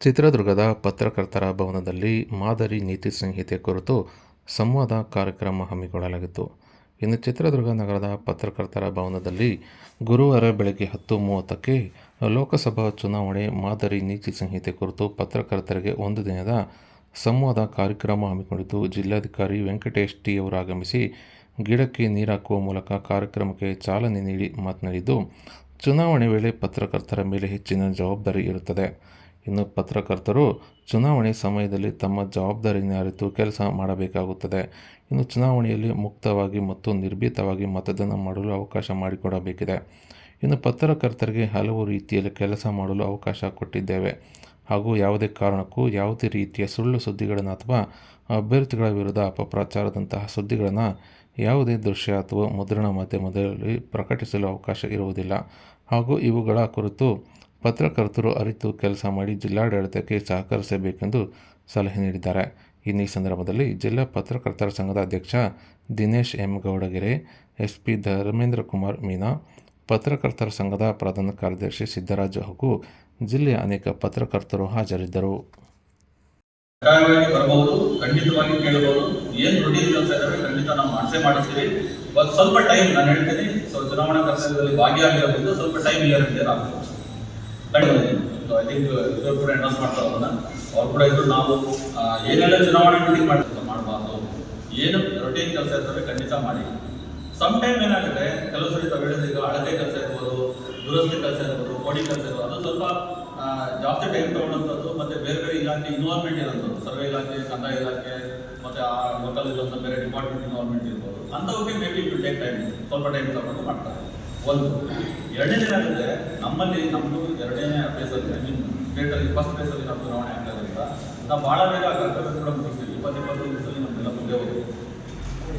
ಚಿತ್ರದುರ್ಗದ ಪತ್ರಕರ್ತರ ಭವನದಲ್ಲಿ ಮಾದರಿ ನೀತಿ ಸಂಹಿತೆ ಕುರಿತು ಸಂವಾದ ಕಾರ್ಯಕ್ರಮ ಹಮ್ಮಿಕೊಳ್ಳಲಾಗಿತ್ತು. ಇನ್ನು ಚಿತ್ರದುರ್ಗ ನಗರದ ಪತ್ರಕರ್ತರ ಭವನದಲ್ಲಿ ಗುರುವಾರ ಬೆಳಗ್ಗೆ 10:30ಕ್ಕೆ ಲೋಕಸಭಾ ಚುನಾವಣೆ ಮಾದರಿ ನೀತಿ ಸಂಹಿತೆ ಕುರಿತು ಪತ್ರಕರ್ತರಿಗೆ ಒಂದು ದಿನದ ಸಂವಾದ ಕಾರ್ಯಕ್ರಮ ಹಮ್ಮಿಕೊಂಡಿದ್ದು, ಜಿಲ್ಲಾಧಿಕಾರಿ ವೆಂಕಟೇಶ್ ಟಿ ಅವರು ಆಗಮಿಸಿ ಗಿಡಕ್ಕೆ ನೀರಾಕುವ ಮೂಲಕ ಕಾರ್ಯಕ್ರಮಕ್ಕೆ ಚಾಲನೆ ನೀಡಿ ಮಾತನಾಡಿದ್ದು, ಚುನಾವಣೆ ವೇಳೆ ಪತ್ರಕರ್ತರ ಮೇಲೆ ಹೆಚ್ಚಿನ ಜವಾಬ್ದಾರಿ ಇರುತ್ತದೆ. ಇನ್ನು ಪತ್ರಕರ್ತರು ಚುನಾವಣೆ ಸಮಯದಲ್ಲಿ ತಮ್ಮ ಜವಾಬ್ದಾರಿಯನ್ನು ಅರಿತು ಕೆಲಸ ಮಾಡಬೇಕಾಗುತ್ತದೆ. ಇನ್ನು ಚುನಾವಣೆಯಲ್ಲಿ ಮುಕ್ತವಾಗಿ ಮತ್ತು ನಿರ್ಭೀತವಾಗಿ ಮತದಾನ ಮಾಡಲು ಅವಕಾಶ ಮಾಡಿಕೊಡಬೇಕಿದೆ. ಇನ್ನು ಪತ್ರಕರ್ತರಿಗೆ ಹಲವು ರೀತಿಯಲ್ಲಿ ಕೆಲಸ ಮಾಡಲು ಅವಕಾಶ ಕೊಟ್ಟಿದ್ದೇವೆ ಹಾಗೂ ಯಾವುದೇ ಕಾರಣಕ್ಕೂ ಯಾವುದೇ ರೀತಿಯ ಸುಳ್ಳು ಸುದ್ದಿಗಳನ್ನು ಅಥವಾ ಅಭ್ಯರ್ಥಿಗಳ ವಿರುದ್ಧ ಅಪಪ್ರಚಾರದಂತಹ ಸುದ್ದಿಗಳನ್ನು ಯಾವುದೇ ದೃಶ್ಯ ಅಥವಾ ಮುದ್ರಣ ಮಾಧ್ಯಮದಲ್ಲಿ ಪ್ರಕಟಿಸಲು ಅವಕಾಶ ಇರುವುದಿಲ್ಲ ಹಾಗೂ ಇವುಗಳ ಕುರಿತು ಪತ್ರಕರ್ತರು ಅರಿತು ಕೆಲಸ ಮಾಡಿ ಜಿಲ್ಲಾಡಳಿತಕ್ಕೆ ಸಹಕರಿಸಬೇಕೆಂದು ಸಲಹೆ ನೀಡಿದ್ದಾರೆ. ಇನ್ನು ಈ ಸಂದರ್ಭದಲ್ಲಿ ಜಿಲ್ಲಾ ಪತ್ರಕರ್ತರ ಸಂಘದ ಅಧ್ಯಕ್ಷ ದಿನೇಶ್ ಎಂ ಗೌಡಗೆರೆ, ಎಸ್ಪಿ ಧರ್ಮೇಂದ್ರ ಕುಮಾರ್ ಮೀನಾ, ಪತ್ರಕರ್ತರ ಸಂಘದ ಪ್ರಧಾನ ಕಾರ್ಯದರ್ಶಿ ಸಿದ್ದರಾಜು ಹಾಗೂ ಜಿಲ್ಲೆಯ ಅನೇಕ ಪತ್ರಕರ್ತರು ಹಾಜರಿದ್ದರು. ಬರಬಹುದು, ಖಂಡಿತವಾಗಿ ಕೇಳಬಹುದು. ಏನು ರೂಢಿ ಕೆಲಸ ಇದ್ದಾವೆ ಖಂಡಿತ ನಾವು ಮಾಡಿಸ್ತೀವಿ. ಸ್ವಲ್ಪ ಟೈಮ್ ನಾನು ಹೇಳ್ತೀನಿ, ಚುನಾವಣಾ ಕರ್ತವ್ಯದಲ್ಲಿ ಭಾಗಿಯಾಗಿರೋದ್ರಿಂದ ಸ್ವಲ್ಪ ಟೈಮ್ ಇಯರ್ ಆಗ್ತದೆ. ಐ ಥಿಂಕ್ ಇವರು ಕೂಡ ಅನೌನ್ಸ್ ಮಾಡ್ತಾರೆ ಅವ್ರು ಕೂಡ ಇದ್ರು. ನಾವು ಏನೆಲ್ಲ ಚುನಾವಣೆ ಮೀಟಿಂಗ್ ಮಾಡಬಾರ್ದು, ಏನು ರೊಟೀನ್ ಕೆಲಸ ಇರ್ತವೆ ಖಂಡಿತ ಮಾಡಿ. ಸಮ್ ಟೈಮ್ ಏನಾಗುತ್ತೆ, ಕೆಲವು ಸರಿ ತಗೊಳ್ಳೋದು, ಈಗ ಅಳತೆ ಕೆಲಸ ಇರ್ಬೋದು, ದುರಸ್ತಿ ಕೆಲಸ ಇರ್ಬೋದು, ಕೋಡಿ ಕೆಲಸ ಇರ್ಬೋದು, ಅದು ಸ್ವಲ್ಪ ಜಾಸ್ತಿ ಟೈಮ್ ತಗೊಂಡಂಥದ್ದು. ಮತ್ತು ಬೇರೆ ಬೇರೆ ಇಲಾಖೆ ಇನ್ವಾಲ್ವ್ಮೆಂಟ್ ಇರೋಂಥದ್ದು, ಸರ್ವೆ ಇಲಾಖೆ, ಕಂದಾಯ ಇಲಾಖೆ, ಮತ್ತು ಆ ಲೋಕಲ್ ಇರುವಂಥ ಬೇರೆ ಡಿಪಾರ್ಟ್ಮೆಂಟ್ ಇನ್ವಾಲ್ವ್ಮೆಂಟ್ ಇರ್ಬೋದು. ಅಂಥವಕ್ಕೆ ಮೇ ಬಿ ಟೇಕ್ ಟೈಮ್, ಸ್ವಲ್ಪ ಟೈಮ್ ತಗೊಂಡು ಮಾಡ್ತಾರೆ. ಒಂದು ಎರಡನೇದಾಗುತ್ತೆ, ನಮ್ಮದು ಎರಡನೇ ಫೇಸಲ್ಲಿ, ಐ ಮೀನ್ ಸ್ಟೇಟಲ್ಲಿ ಫಸ್ಟ್ ಫೇಸಲ್ಲಿ ನಾವು ಚುನಾವಣೆ ಆಗ್ತಾಯಿದ್ರಿಂದ ನಾವು ಭಾಳ ಬೇಗ ಕರ್ತವ್ಯ ಕೂಡ ಮುಗಿಸ್ತೀವಿ. 20 ದಿವಸದಲ್ಲಿ ನಮಗೆಲ್ಲ ಮುಂದೆ ಹೋಗೋದು.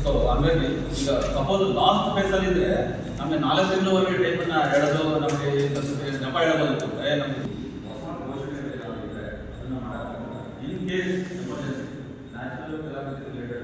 ಸೊ ಹಂಗಾಗಿ ಈಗ ಸಪೋಸ್ ಲಾಸ್ಟ್ ಫೇಸಲ್ಲಿ ಇದ್ದರೆ ನಮಗೆ 4 ತಿಂಗಳವರೆಗೆ ಟೈಮನ್ನು ಹೇಳೋದು, ನಮಗೆ ನೆಪ ಹೇಳೋದು ನಮಗೆ ಇನ್ ಕೇಸ್ ನ್ಯಾಷನಲ್ ರಿಲೇಟೆಡ್